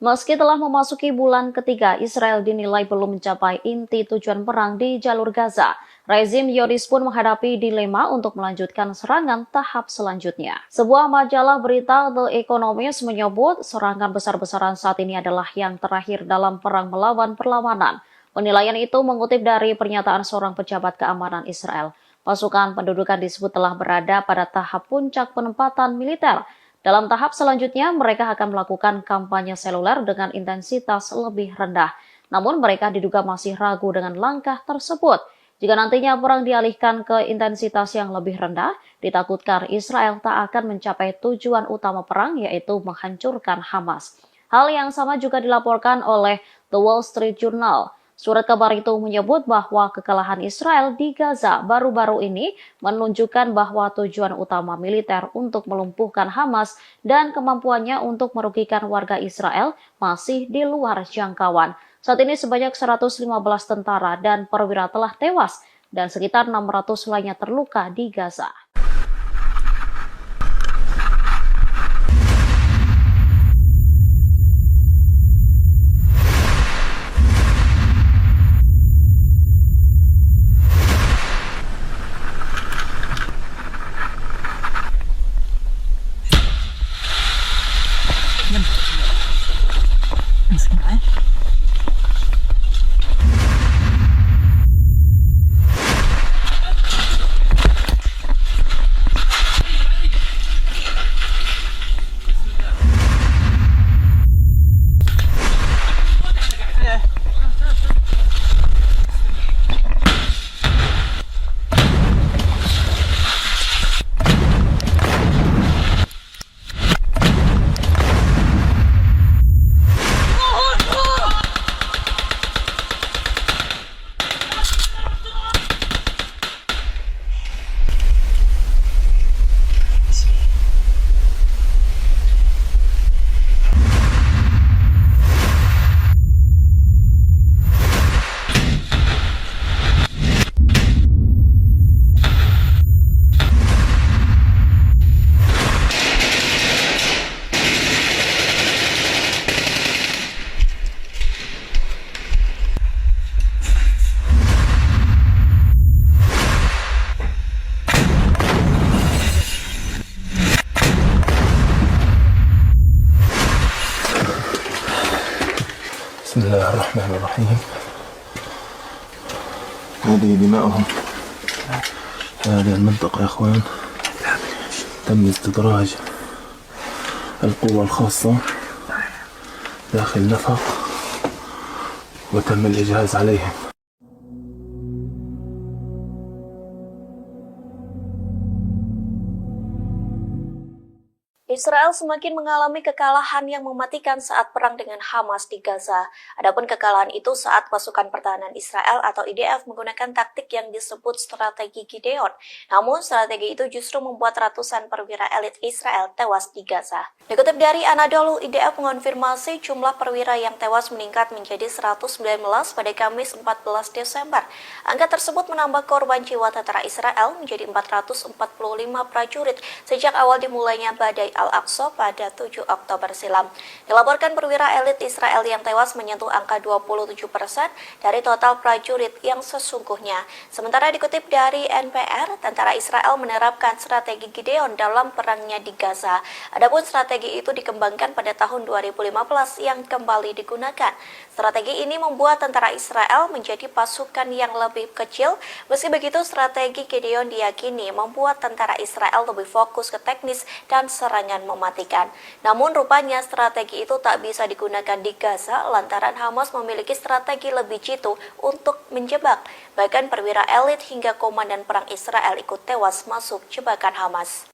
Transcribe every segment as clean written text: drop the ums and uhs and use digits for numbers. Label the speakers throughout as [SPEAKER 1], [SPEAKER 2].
[SPEAKER 1] Meski telah memasuki bulan ketiga, Israel dinilai belum mencapai inti tujuan perang di jalur Gaza. Rezim Zionis pun menghadapi dilema untuk melanjutkan serangan tahap selanjutnya. Sebuah majalah berita The Economist menyebut serangan besar-besaran saat ini adalah yang terakhir dalam perang melawan perlawanan. Penilaian itu mengutip dari pernyataan seorang pejabat keamanan Israel. Pasukan pendudukan disebut telah berada pada tahap puncak penempatan militer. Dalam tahap selanjutnya, mereka akan melakukan kampanye seluler dengan intensitas lebih rendah. Namun mereka diduga masih ragu dengan langkah tersebut. Jika nantinya perang dialihkan ke intensitas yang lebih rendah, ditakutkan Israel tak akan mencapai tujuan utama perang, yaitu menghancurkan Hamas. Hal yang sama juga dilaporkan oleh The Wall Street Journal. Surat kabar itu menyebut bahwa kekalahan Israel di Gaza baru-baru ini menunjukkan bahwa tujuan utama militer untuk melumpuhkan Hamas dan kemampuannya untuk merugikan warga Israel masih di luar jangkauan. Saat ini sebanyak 115 tentara dan perwira telah tewas dan sekitar 600 lainnya terluka di Gaza.
[SPEAKER 2] امسك معاه.
[SPEAKER 3] بسم الله الرحمن الرحيم. هذه دماؤهم في هذه المنطقة يا أخوان. تم استدراج القوة الخاصة داخل نفق وتم الإجهاز عليهم.
[SPEAKER 4] Israel semakin mengalami kekalahan yang mematikan saat perang dengan Hamas di Gaza. Adapun kekalahan itu saat pasukan pertahanan Israel atau IDF menggunakan taktik yang disebut strategi Gideon. Namun strategi itu justru membuat ratusan perwira elit Israel tewas di Gaza. Dikutip dari Anadolu, IDF mengonfirmasi jumlah perwira yang tewas meningkat menjadi 119 pada Kamis 14 Desember. Angka tersebut menambah korban jiwa tentara Israel menjadi 445 prajurit sejak awal dimulainya badai Al-Aqsa pada 7 Oktober silam. Dilaporkan perwira elit Israel yang tewas menyentuh angka 27% dari total prajurit yang sesungguhnya. Sementara dikutip dari NPR, tentara Israel menerapkan strategi Gideon dalam perangnya di Gaza. Adapun strategi itu dikembangkan pada tahun 2015 yang kembali digunakan. Strategi ini membuat tentara Israel menjadi pasukan yang lebih kecil. Meski begitu, strategi Gideon diyakini membuat tentara Israel lebih fokus ke teknis dan serangan mematikan. Namun rupanya strategi itu tak bisa digunakan di Gaza lantaran Hamas memiliki strategi lebih jitu untuk menjebak. Bahkan perwira elit hingga komandan perang Israel ikut tewas masuk jebakan Hamas.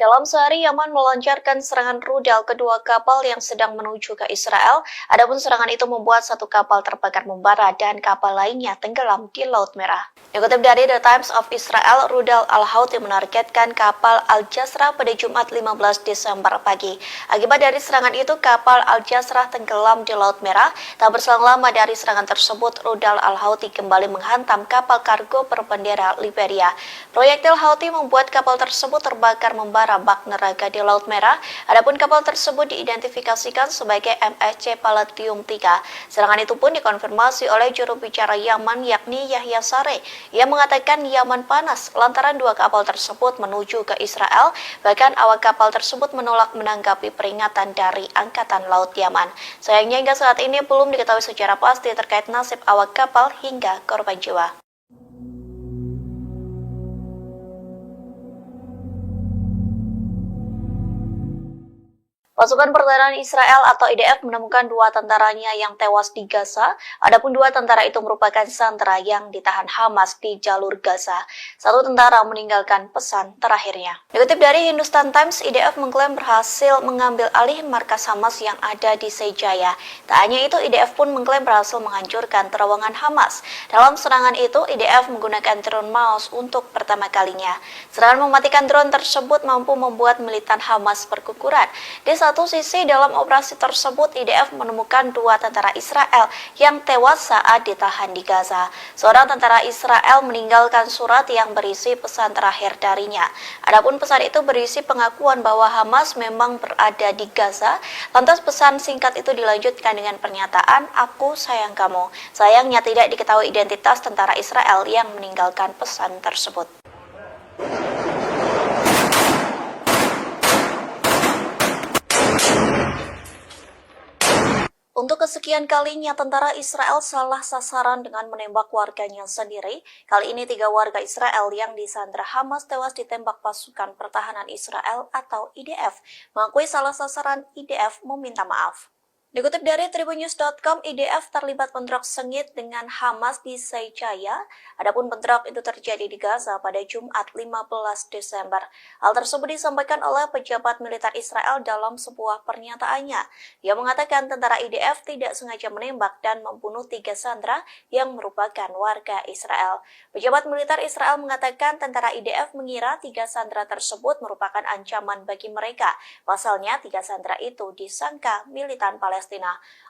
[SPEAKER 4] Dalam sehari, Yaman melancarkan serangan rudal kedua kapal yang sedang menuju ke Israel. Adapun serangan itu membuat satu kapal terbakar membara dan kapal lainnya tenggelam di Laut Merah. Dikutip dari The Times of Israel, rudal Al-Houthi menargetkan kapal Al-Jazrah pada Jumat 15 Desember pagi. Akibat dari serangan itu, kapal Al-Jazrah tenggelam di Laut Merah. Tak berselang lama dari serangan tersebut, rudal Al-Houthi kembali menghantam kapal kargo berbendera Liberia. Proyektil Houthi membuat kapal tersebut terbakar membara bak neraga di Laut Merah. Adapun kapal tersebut diidentifikasikan sebagai MSC Palladium 3. Serangan itu pun dikonfirmasi oleh juru bicara Yaman yakni Yahya Sareh. Ia mengatakan Yaman panas lantaran dua kapal tersebut menuju ke Israel. Bahkan awak kapal tersebut menolak menanggapi peringatan dari Angkatan Laut Yaman. Sayangnya hingga saat ini belum diketahui secara pasti terkait nasib awak kapal hingga korban jiwa. Pasukan Pertahanan Israel atau IDF menemukan dua tentaranya yang tewas di Gaza. Adapun dua tentara itu merupakan sandera yang ditahan Hamas di jalur Gaza. Satu tentara meninggalkan pesan terakhirnya. Dikutip dari Hindustan Times, IDF mengklaim berhasil mengambil alih markas Hamas yang ada di Sejaya. Tak hanya itu, IDF pun mengklaim berhasil menghancurkan terowongan Hamas. Dalam serangan itu, IDF menggunakan drone Maus untuk pertama kalinya. Serangan mematikan drone tersebut mampu membuat militan Hamas berkukuran. Di satu sisi, dalam operasi tersebut IDF menemukan dua tentara Israel yang tewas saat ditahan di Gaza. Seorang tentara Israel meninggalkan surat yang berisi pesan terakhir darinya. Adapun pesan itu berisi pengakuan bahwa Hamas memang berada di Gaza. Lantas pesan singkat itu dilanjutkan dengan pernyataan, "Aku sayang kamu." Sayangnya tidak diketahui identitas tentara Israel yang meninggalkan pesan tersebut. Untuk kesekian kalinya, tentara Israel salah sasaran dengan menembak warganya sendiri. Kali ini 3 warga Israel yang disandra Hamas tewas ditembak pasukan pertahanan Israel atau IDF. Mengakui salah sasaran, IDF meminta maaf. Dikutip dari Tribunnews.com, IDF terlibat bentrok sengit dengan Hamas di Sejaya. Adapun bentrok itu terjadi di Gaza pada Jumat 15 Desember. Hal tersebut disampaikan oleh pejabat militer Israel dalam sebuah pernyataannya. Ia mengatakan tentara IDF tidak sengaja menembak dan membunuh 3 sandera yang merupakan warga Israel. Pejabat militer Israel mengatakan tentara IDF mengira 3 sandera tersebut merupakan ancaman bagi mereka. Pasalnya, 3 sandera itu disangka militan Palestina.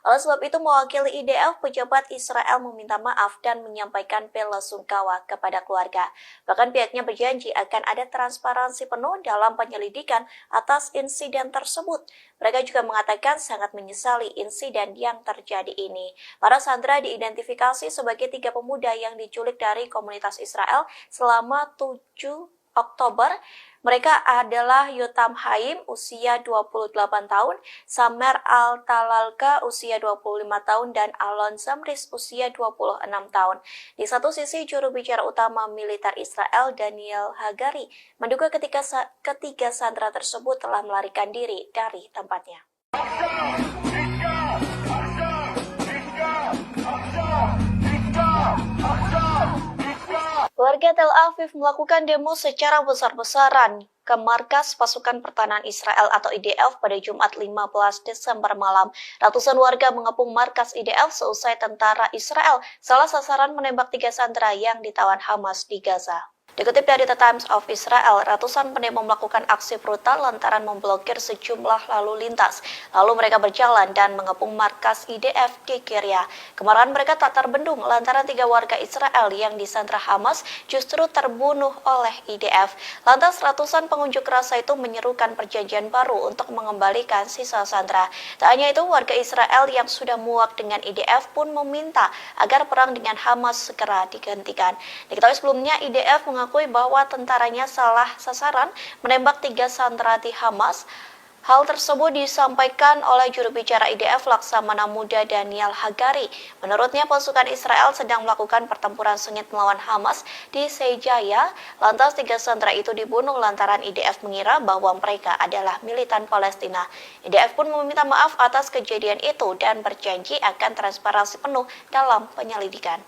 [SPEAKER 4] Oleh sebab itu, mewakili IDF, pejabat Israel meminta maaf dan menyampaikan bela sungkawa kepada keluarga. Bahkan pihaknya berjanji akan ada transparansi penuh dalam penyelidikan atas insiden tersebut. Mereka juga mengatakan sangat menyesali insiden yang terjadi ini. Para sandera diidentifikasi sebagai 3 pemuda yang diculik dari komunitas Israel selama 7 Oktober. Mereka adalah Yotam Haim, usia 28 tahun, Samer Al-Talalka, usia 25 tahun, dan Alon Zamris, usia 26 tahun. Di satu sisi, juru bicara utama militer Israel, Daniel Hagari, menduga ketiga sandera tersebut telah melarikan diri dari tempatnya. Warga Tel Aviv melakukan demo secara besar-besaran ke markas pasukan pertahanan Israel atau IDF pada Jumat 15 Desember malam. Ratusan warga mengepung markas IDF seusai tentara Israel salah sasaran menembak 3 sandera yang ditawan Hamas di Gaza. Dikutip dari The Times of Israel, ratusan pendemo melakukan aksi brutal lantaran memblokir sejumlah lalu lintas. Lalu mereka berjalan dan mengepung markas IDF di Kiryah. Kemarahan mereka tak terbendung lantaran 3 warga Israel yang disandra Hamas justru terbunuh oleh IDF. Lantas ratusan pengunjuk rasa itu menyerukan perjanjian baru untuk mengembalikan sisa sandera. Tak hanya itu, warga Israel yang sudah muak dengan IDF pun meminta agar perang dengan Hamas segera dihentikan. Diketahui sebelumnya IDF mengakui bahwa tentaranya salah sasaran menembak 3 sandera di Hamas. Hal tersebut disampaikan oleh juru bicara IDF Laksamana Muda Daniel Hagari. Menurutnya, pasukan Israel sedang melakukan pertempuran sengit melawan Hamas di Sejaya. Lantas 3 sandera itu dibunuh lantaran IDF mengira bahwa mereka adalah militan Palestina. IDF pun meminta maaf atas kejadian itu dan berjanji akan transparansi penuh dalam penyelidikan.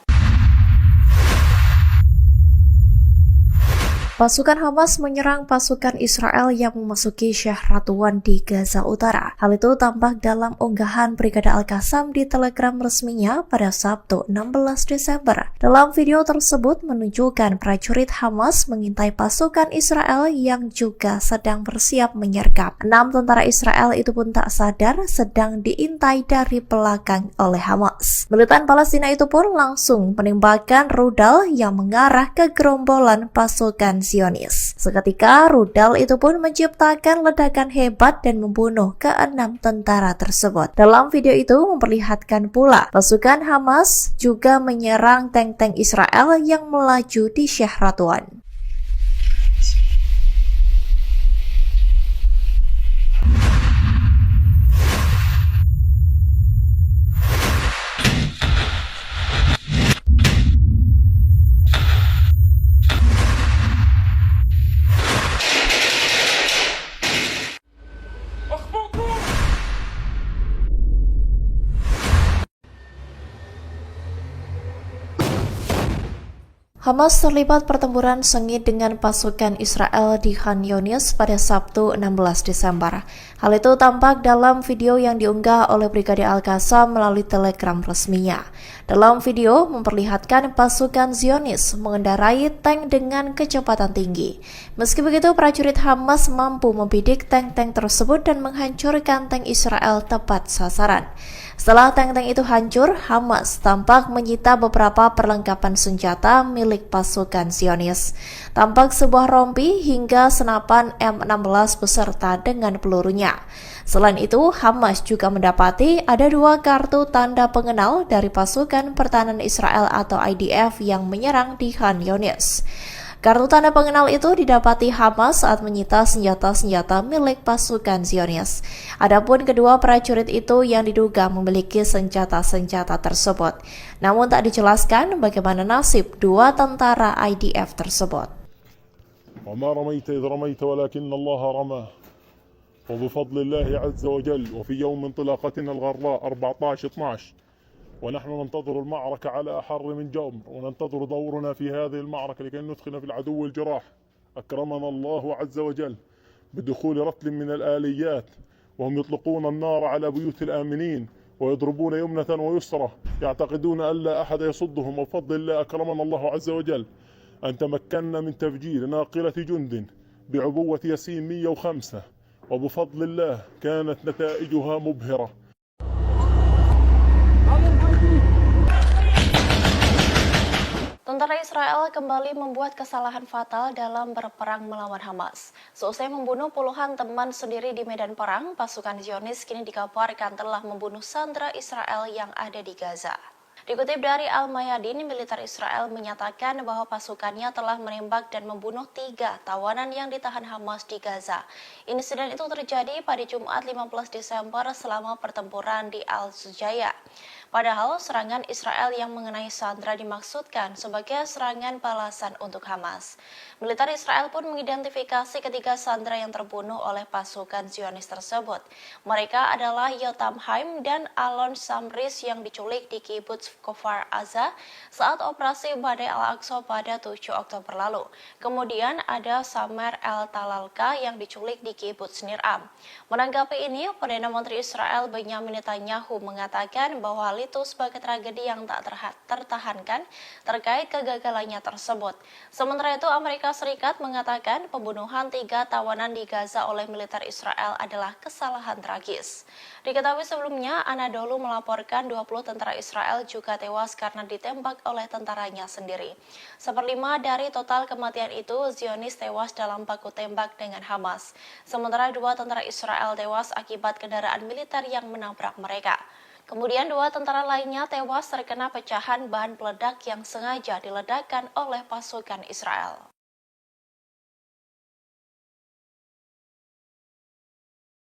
[SPEAKER 4] Pasukan Hamas menyerang pasukan Israel yang memasuki Syekh Ratuwan di Gaza Utara. Hal itu tampak dalam unggahan Brigade Al-Qassam di Telegram resminya pada Sabtu 16 Desember. Dalam video tersebut menunjukkan prajurit Hamas mengintai pasukan Israel yang juga sedang bersiap menyergap. 6 tentara Israel itu pun tak sadar sedang diintai dari belakang oleh Hamas. Militan Palestina itu pun langsung menembakkan rudal yang mengarah ke gerombolan pasukan Zionis. Seketika rudal itu pun menciptakan ledakan hebat dan membunuh ke-6 tentara tersebut. Dalam video itu memperlihatkan pula pasukan Hamas juga menyerang tank-tank Israel yang melaju di Syekh Ratuwan. Hamas terlibat pertempuran sengit dengan pasukan Israel di Khan Younis pada Sabtu 16 Desember. Hal itu tampak dalam video yang diunggah oleh Brigade Al-Qassam melalui Telegram resminya. Dalam video memperlihatkan pasukan Zionis mengendarai tank dengan kecepatan tinggi. Meski begitu, prajurit Hamas mampu membidik tank-tank tersebut dan menghancurkan tank Israel tepat sasaran. Setelah tank-tank itu hancur, Hamas tampak menyita beberapa perlengkapan senjata milik pasukan Zionis. Tampak sebuah rompi hingga senapan M16 beserta dengan pelurunya. Selain itu, Hamas juga mendapati ada 2 kartu tanda pengenal dari pasukan pertahanan Israel atau IDF yang menyerang di Khan Younis. Kartu tanda pengenal itu didapati Hamas saat menyita senjata-senjata milik pasukan Zionis. Adapun kedua prajurit itu yang diduga memiliki senjata-senjata tersebut. Namun tak dijelaskan bagaimana nasib 2 tentara IDF tersebut.
[SPEAKER 3] وما رميت إذ رميت ولكن الله رمى وبفضل الله عز وجل وفي يوم انطلاقتنا الغراء 14/12 ونحن ننتظر المعركة على أحر من جمر وننتظر دورنا في هذه المعركة لكي ندخل في العدو الجراح. أكرمنا الله عز وجل بدخول رتل من الآليات وهم يطلقون النار على بيوت الآمنين ويضربون يمنة ويسرى يعتقدون أن لا أحد يصدهم وبفضل الله أكرمنا الله عز وجل أن تمكنا من تفجير ناقلة جند بعبوة ياسين 105 وبفضل الله كانت نتائجها مبهرة.
[SPEAKER 4] Tentara Israel kembali membuat kesalahan fatal dalam berperang melawan Hamas. Seusai membunuh puluhan teman sendiri di medan perang, pasukan Zionis kini dikabarkan telah membunuh sandera Israel yang ada di Gaza. Dikutip dari Al-Mayadin, militer Israel menyatakan bahwa pasukannya telah menembak dan membunuh 3 tawanan yang ditahan Hamas di Gaza. Insiden itu terjadi pada Jumat 15 Desember selama pertempuran di Al-Zujaya. Padahal serangan Israel yang mengenai sandera dimaksudkan sebagai serangan balasan untuk Hamas. Militer Israel pun mengidentifikasi ketiga sandera yang terbunuh oleh pasukan Zionis tersebut. Mereka adalah Yotam Haim dan Alon Samris yang diculik di kibbutz Kfar Aza saat operasi Badai Al-Aqsa pada 7 Oktober lalu. Kemudian ada Samer El-Talalka yang diculik di kibbutz Nir-Am. Menanggapi ini, Perdana Menteri Israel Benyamin Netanyahu mengatakan bahwa hal itu sebagai tragedi yang tak tertahankan terkait kegagalannya tersebut. Sementara itu, Amerika Serikat mengatakan pembunuhan 3 tawanan di Gaza oleh militer Israel adalah kesalahan tragis. Diketahui sebelumnya, Anadolu melaporkan 20 tentara Israel juga tewas karena ditembak oleh tentaranya sendiri. 1/5 dari total kematian itu, Zionis tewas dalam baku tembak dengan Hamas. Sementara 2 tentara Israel tewas akibat kendaraan militer yang menabrak mereka. Kemudian 2 tentara lainnya tewas terkena pecahan bahan peledak yang sengaja diledakkan oleh pasukan Israel.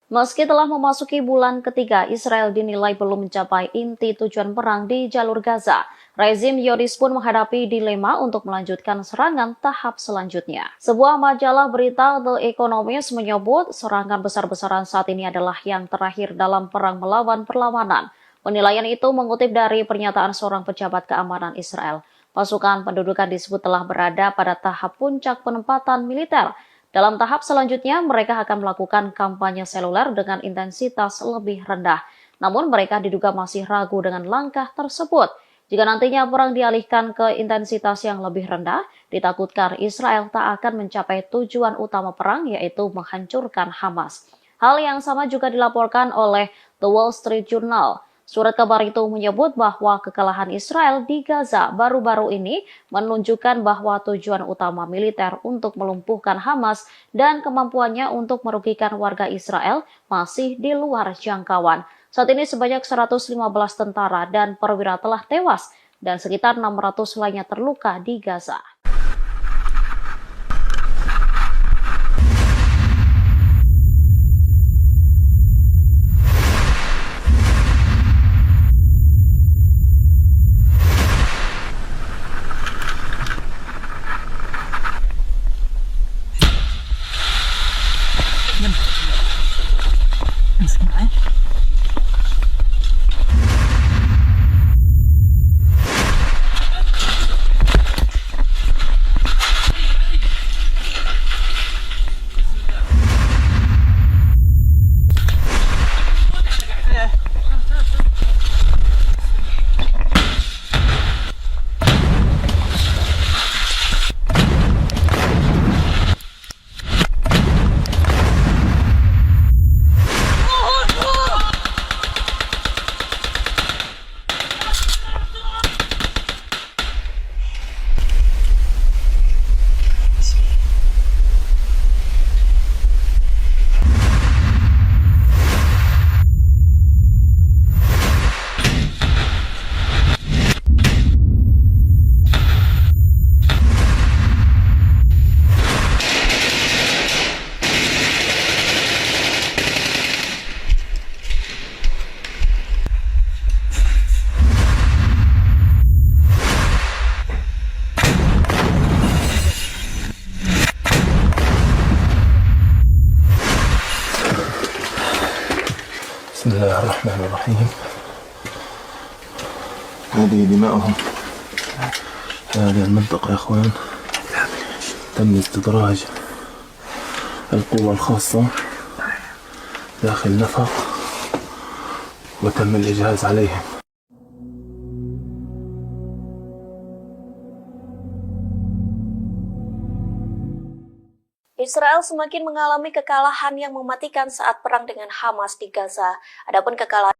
[SPEAKER 1] Meski telah memasuki bulan ketiga, Israel dinilai belum mencapai inti tujuan perang di jalur Gaza. Rezim Zionis pun menghadapi dilema untuk melanjutkan serangan tahap selanjutnya. Sebuah majalah berita The Economist menyebut serangan besar-besaran saat ini adalah yang terakhir dalam perang melawan perlawanan. Penilaian itu mengutip dari pernyataan seorang pejabat keamanan Israel. Pasukan pendudukan disebut telah berada pada tahap puncak penempatan militer. Dalam tahap selanjutnya, mereka akan melakukan kampanye seluler dengan intensitas lebih rendah. Namun mereka diduga masih ragu dengan langkah tersebut. Jika nantinya perang dialihkan ke intensitas yang lebih rendah, ditakutkan Israel tak akan mencapai tujuan utama perang, yaitu menghancurkan Hamas. Hal yang sama juga dilaporkan oleh The Wall Street Journal. Surat kabar itu menyebut bahwa kekalahan Israel di Gaza baru-baru ini menunjukkan bahwa tujuan utama militer untuk melumpuhkan Hamas dan kemampuannya untuk merugikan warga Israel masih di luar jangkauan. Saat ini sebanyak 115 tentara dan perwira telah tewas dan sekitar 600 lainnya terluka di Gaza.
[SPEAKER 2] بسم الله الرحمن الرحيم. هذه دماؤهم في هذه المنطقة يا اخوان. تم استدراج القوة الخاصة داخل نفق وتم الإجهاز عليهم.
[SPEAKER 4] Israel semakin mengalami kekalahan yang mematikan saat perang dengan Hamas di Gaza. Adapun kekalahan